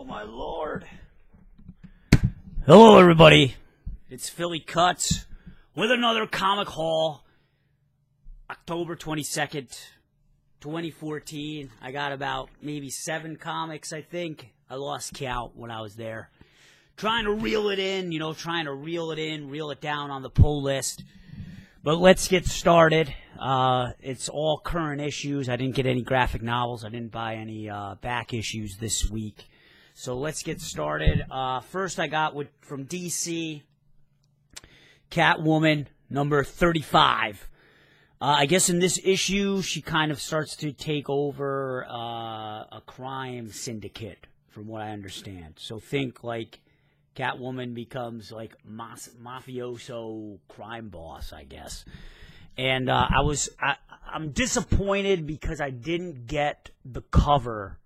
Oh, my Lord. Hello, everybody. It's Philly Kuts with another comic haul. October 22nd, 2014. I got about maybe 7 comics, I think. I lost count when I was there. Trying to reel it in, reel it down on the pull list. But let's get started. It's all current issues. I didn't get any graphic novels. I didn't buy any back issues this week. So let's get started. First I got from DC, Catwoman, number 35. I guess in this issue, she kind of starts to take over a crime syndicate, from what I understand. So think like Catwoman becomes like mafioso crime boss, I guess. And I'm disappointed because I didn't get the cover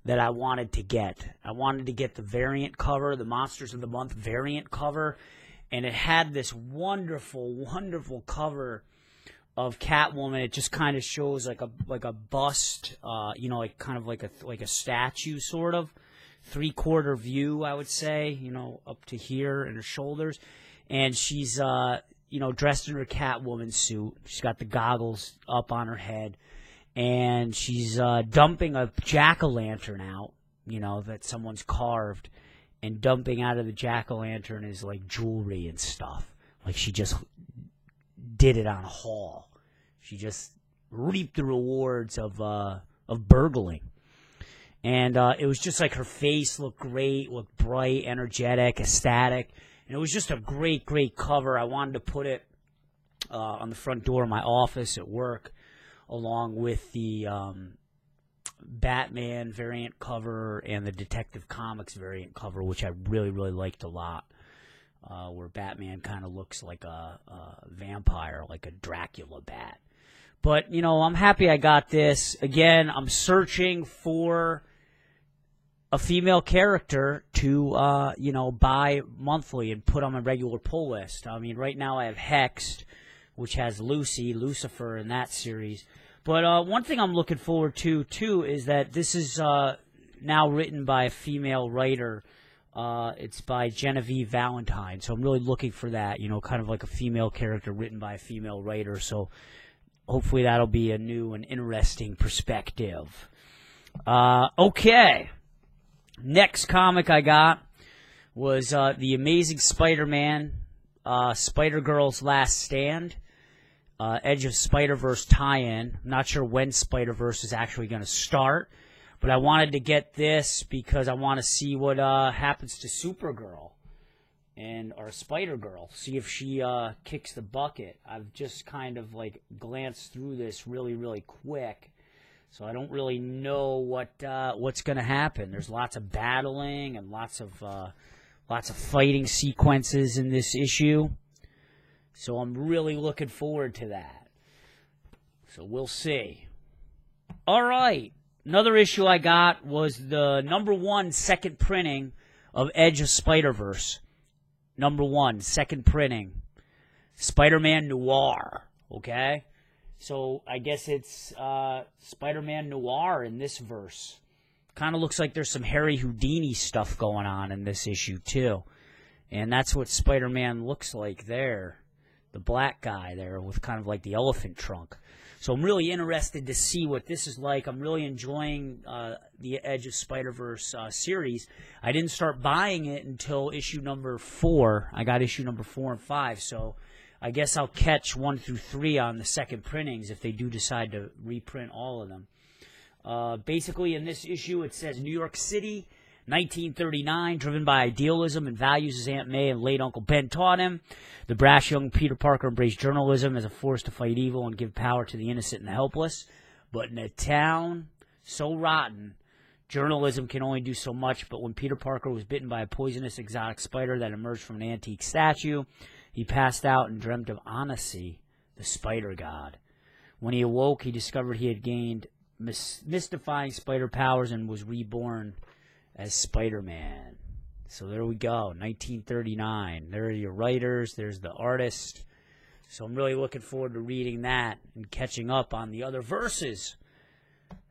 that I wanted to get. I wanted to get the variant cover, the Monsters of the Month variant cover, and it had this wonderful, wonderful cover of Catwoman. It just kind of shows like a bust, like kind of like a statue sort of. 3/4 view, I would say, up to here in her shoulders. And she's, dressed in her Catwoman suit. She's got the goggles up on her head. And she's dumping a jack-o'-lantern out, that someone's carved. And dumping out of the jack-o'-lantern is, like, jewelry and stuff. Like, she just did it on a haul. She just reaped the rewards of burgling. And it was just like her face looked great, looked bright, energetic, ecstatic. And it was just a great, great cover. I wanted to put it on the front door of my office at work, along with the Batman variant cover and the Detective Comics variant cover, which I really, really liked a lot, where Batman kind of looks like a vampire, like a Dracula bat. But, I'm happy I got this. Again, I'm searching for a female character to, buy monthly and put on my regular pull list. I mean, right now I have Hexed, which has Lucifer in that series. But one thing I'm looking forward to, too, is that this is now written by a female writer. It's by Genevieve Valentine. So I'm really looking for that, kind of like a female character written by a female writer. So hopefully that'll be a new and interesting perspective. Okay. Next comic I got was The Amazing Spider-Man, Spider-Girl's Last Stand, Edge of SpiderVerse tie-in. I'm not sure when SpiderVerse is actually going to start, but I wanted to get this because I want to see what happens to Supergirl or Spider-Girl, see if she kicks the bucket. I've just kind of like glanced through this really, really quick. So I don't really know what's going to happen. There's lots of battling and lots of fighting sequences in this issue. So I'm really looking forward to that. So we'll see. All right. Another issue I got was the #1 second printing of Edge of SpiderVerse. #1 second printing. Spider-Man Noir. Okay? So I guess it's Spider-Man Noir in this verse. Kind of looks like there's some Harry Houdini stuff going on in this issue, too. And that's what Spider-Man looks like there. The black guy there with kind of like the elephant trunk. So I'm really interested to see what this is like. I'm really enjoying the Edge of Spider-Verse series. I didn't start buying it until issue number 4. I got issue number 4 and 5, so I guess I'll catch 1 through 3 on the second printings if they do decide to reprint all of them. Basically, in this issue, it says New York City, 1939, driven by idealism and values as Aunt May and late Uncle Ben taught him. The brash young Peter Parker embraced journalism as a force to fight evil and give power to the innocent and the helpless. But in a town so rotten, journalism can only do so much. But when Peter Parker was bitten by a poisonous exotic spider that emerged from an antique statue, he passed out and dreamt of Anansi, the spider god. When he awoke, he discovered he had gained mystifying spider powers and was reborn as Spider-Man. So there we go, 1939. There are your writers, there's the artist. So I'm really looking forward to reading that and catching up on the other verses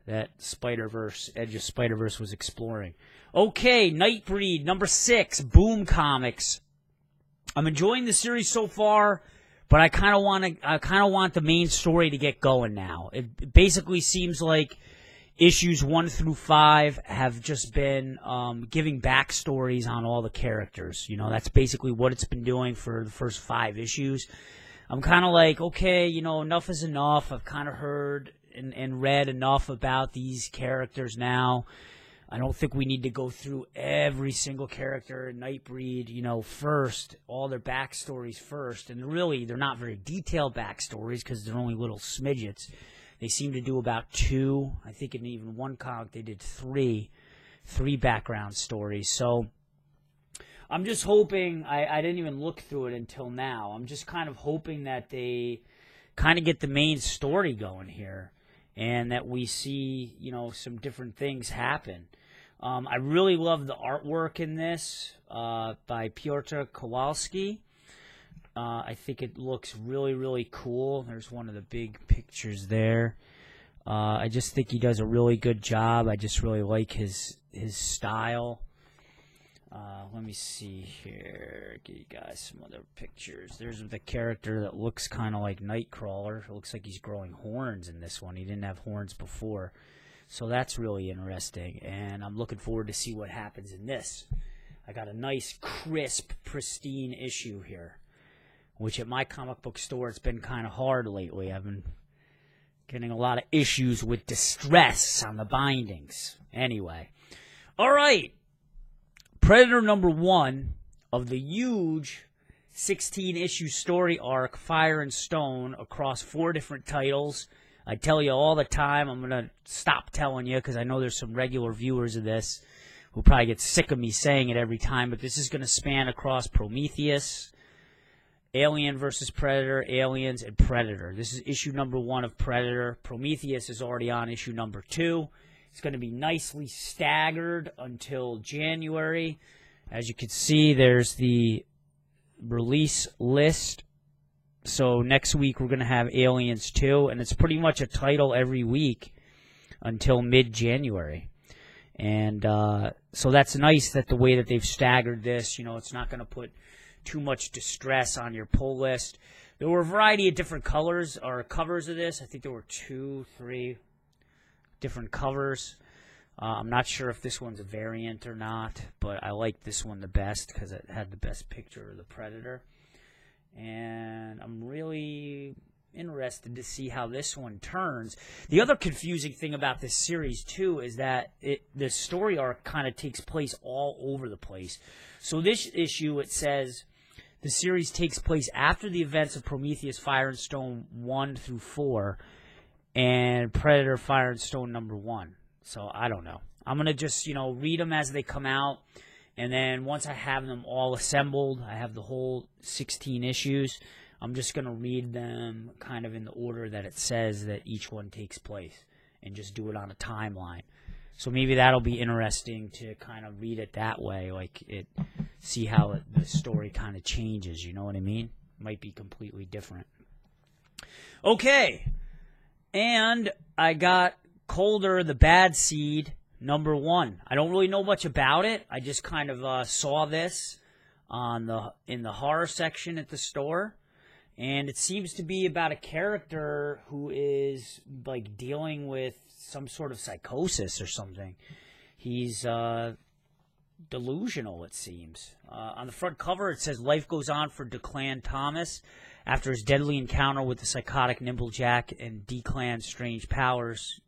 that Edge of SpiderVerse was exploring. Okay, Nightbreed, number 6, Boom Comics. I'm enjoying the series so far, but I kind of want the main story to get going now. It basically seems like issues 1 through 5 have just been giving backstories on all the characters. You know, that's basically what it's been doing for the first 5 issues. I'm kind of like, okay, you know, enough is enough. I've kind of heard and read enough about these characters now. I don't think we need to go through every single character in Nightbreed, you know, first, all their backstories first. And really, they're not very detailed backstories because they're only little smidgets. They seem to do about 2. I think in even one comic they did 3 background stories. So I'm just hoping, I didn't even look through it until now. I'm just kind of hoping that they kind of get the main story going here and that we see, you know, some different things happen. I really love the artwork in this by Piotr Kowalski. I think it looks really, really cool. There's one of the big pictures there. I just think he does a really good job. I just really like his style. Let me see here. Give you guys some other pictures. There's the character that looks kind of like Nightcrawler. It looks like he's growing horns in this one. He didn't have horns before. So that's really interesting, and I'm looking forward to see what happens in this. I got a nice, crisp, pristine issue here, which at my comic book store, it's been kind of hard lately. I've been getting a lot of issues with distress on the bindings. Anyway, all right. Predator number 1 of the huge 16-issue story arc, Fire and Stone, across 4 different titles. I tell you all the time, I'm going to stop telling you because I know there's some regular viewers of this who probably get sick of me saying it every time, but this is going to span across Prometheus, Alien vs. Predator, Aliens, and Predator. This is issue number 1 of Predator. Prometheus is already on issue number 2. It's going to be nicely staggered until January. As you can see, there's the release list. So next week we're going to have Aliens 2, and it's pretty much a title every week until mid-January. And so that's nice that the way that they've staggered this, you know, it's not going to put too much distress on your pull list. There were a variety of different colors or covers of this. I think there were 2, 3 different covers. I'm not sure if this one's a variant or not, but I like this one the best because it had the best picture of the Predator. And I'm really interested to see how this one turns. The other confusing thing about this series, too, is that the story arc kind of takes place all over the place. So this issue, it says the series takes place after the events of Prometheus, Fire and Stone 1 through 4, and Predator, Fire and Stone number 1. So I don't know. I'm going to just, you know, read them as they come out. And then once I have them all assembled, I have the whole 16 issues, I'm just going to read them kind of in the order that it says that each one takes place and just do it on a timeline. So maybe that'll be interesting to kind of read it that way, like see how the story kind of changes, you know what I mean? Might be completely different. Okay, and I got Colder the Bad Seed number 1. I don't really know much about it. I just kind of saw this in the horror section at the store, and it seems to be about a character who is like dealing with some sort of psychosis or something. He's delusional, it seems. On the front cover, it says life goes on for Declan Thomas after his deadly encounter with the psychotic Nimblejack, and Declan's strange powers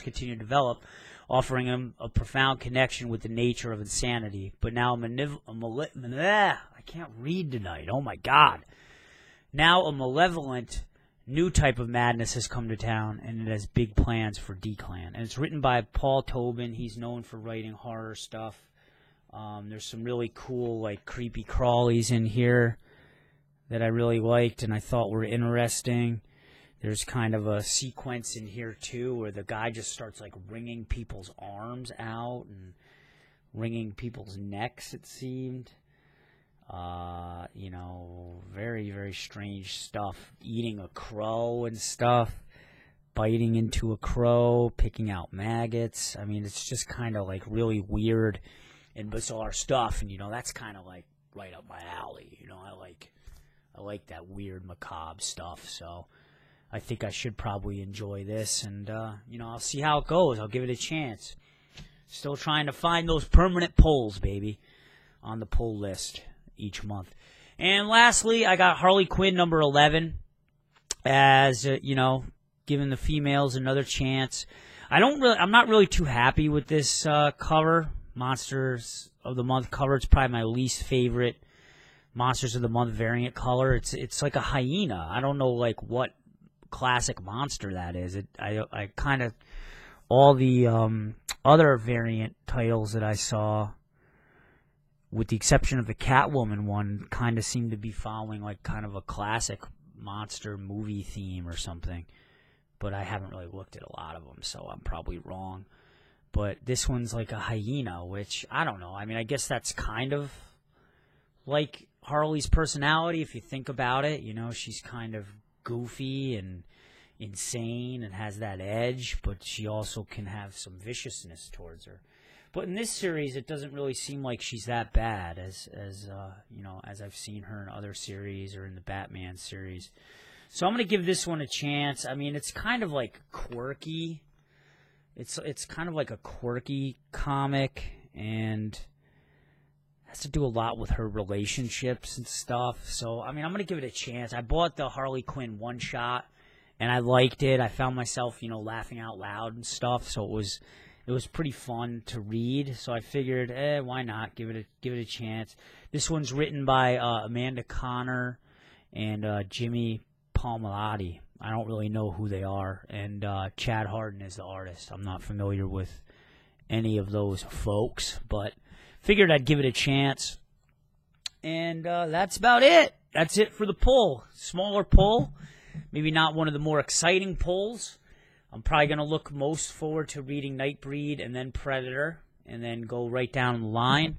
continue to develop, offering him a profound connection with the nature of insanity. But now I can't read tonight. Oh my God! Now a malevolent new type of madness has come to town, and it has big plans for Declan. And it's written by Paul Tobin. He's known for writing horror stuff. There's some really cool, like, creepy crawlies in here that I really liked and I thought were interesting. There's kind of a sequence in here, too, where the guy just starts, like, wringing people's arms out and wringing people's necks, it seemed. You know, very, very strange stuff. Eating a crow and stuff. biting into a crow, picking out maggots. I mean, it's just kind of like really weird and bizarre stuff, and that's kind of like right up my alley. I like that weird macabre stuff, so I think I should probably enjoy this, and I'll see how it goes. I'll give it a chance. Still trying to find those permanent pulls, baby, on the pull list each month. And lastly, I got Harley Quinn number 11 as giving the females another chance. I'm not really too happy with this cover, Monsters of the Month cover. It's probably my least favorite Monsters of the Month variant color. It's like a hyena. I don't know like what classic monster that is. I kind of, all the other variant titles that I saw, with the exception of the Catwoman one, kind of seem to be following like kind of a classic monster movie theme or something. But I haven't really looked at a lot of them, so I'm probably wrong. But this one's like a hyena, which, I don't know. I mean, I guess that's kind of like Harley's personality, if you think about it. She's kind of goofy and insane and has that edge, but she also can have some viciousness towards her. But in this series, it doesn't really seem like she's that bad as I've seen her in other series or in the Batman series. So I'm going to give this one a chance. I mean, it's kind of like quirky. It's kind of like a quirky comic, and has to do a lot with her relationships and stuff. So, I mean, I'm going to give it a chance. I bought the Harley Quinn one-shot, and I liked it. I found myself, laughing out loud and stuff. So it was pretty fun to read. So I figured, why not? Give it a chance. This one's written by Amanda Connor and Jimmy Palmiotti. I don't really know who they are. And Chad Harden is the artist. I'm not familiar with any of those folks, but figured I'd give it a chance. And that's about it. That's it for the pull. Smaller pull. Maybe not one of the more exciting pulls. I'm probably going to look most forward to reading Nightbreed and then Predator, and then go right down the line.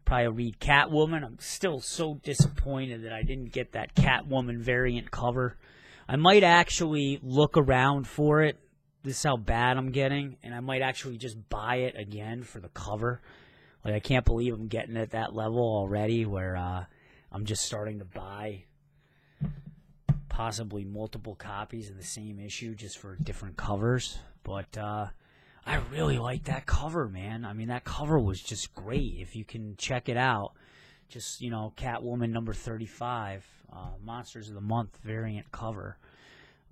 Probably read Catwoman. I'm still so disappointed that I didn't get that Catwoman variant cover. I might actually look around for it. This is how bad I'm getting, and I might actually just buy it again for the cover. Like, I can't believe I'm getting at that level already where I'm just starting to buy possibly multiple copies of the same issue just for different covers. But I really like that cover, man. I mean, that cover was just great. If you can check it out, just, Catwoman number 35, Monsters of the Month variant cover.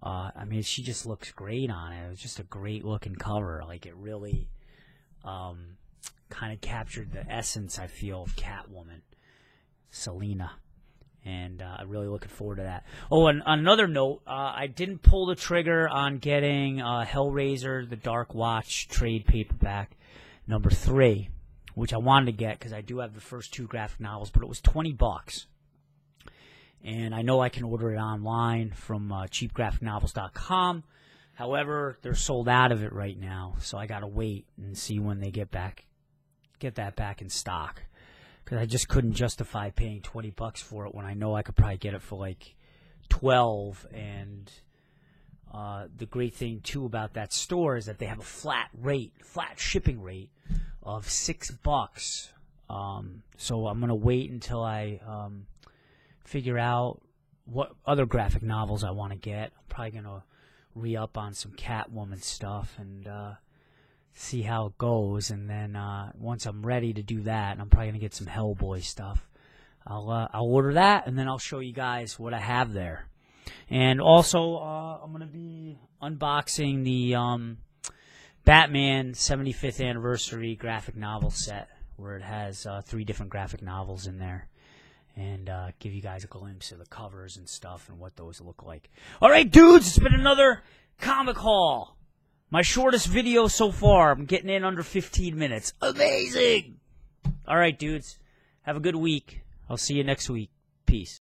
I mean, she just looks great on it. It was just a great looking cover. Like, it really kind of captured the essence, I feel, of Catwoman, Selina. And I'm really looking forward to that. Oh, and on another note, I didn't pull the trigger on getting Hellraiser, the Dark Watch trade paperback number 3, which I wanted to get because I do have the first 2 graphic novels, but it was $20. And I know I can order it online from cheapgraphicnovels.com. However, they're sold out of it right now, so I got to wait and see when they get that back in stock. Because I just couldn't justify paying $20 for it when I know I could probably get it for like $12. And the great thing too about that store is that they have a flat shipping rate of $6. So I'm gonna wait until I figure out what other graphic novels I want to get. I'm probably gonna re-up on some Catwoman stuff and see how it goes, and then once I'm ready to do that, I'm probably gonna get some Hellboy stuff. I'll order that, and then I'll show you guys what I have there. And also, I'm gonna be unboxing the Batman 75th anniversary graphic novel set, where it has 3 different graphic novels in there, and give you guys a glimpse of the covers and stuff and what those look like. All right, dudes, it's been another comic haul. My shortest video so far. I'm getting in under 15 minutes. Amazing! All right, dudes. Have a good week. I'll see you next week. Peace.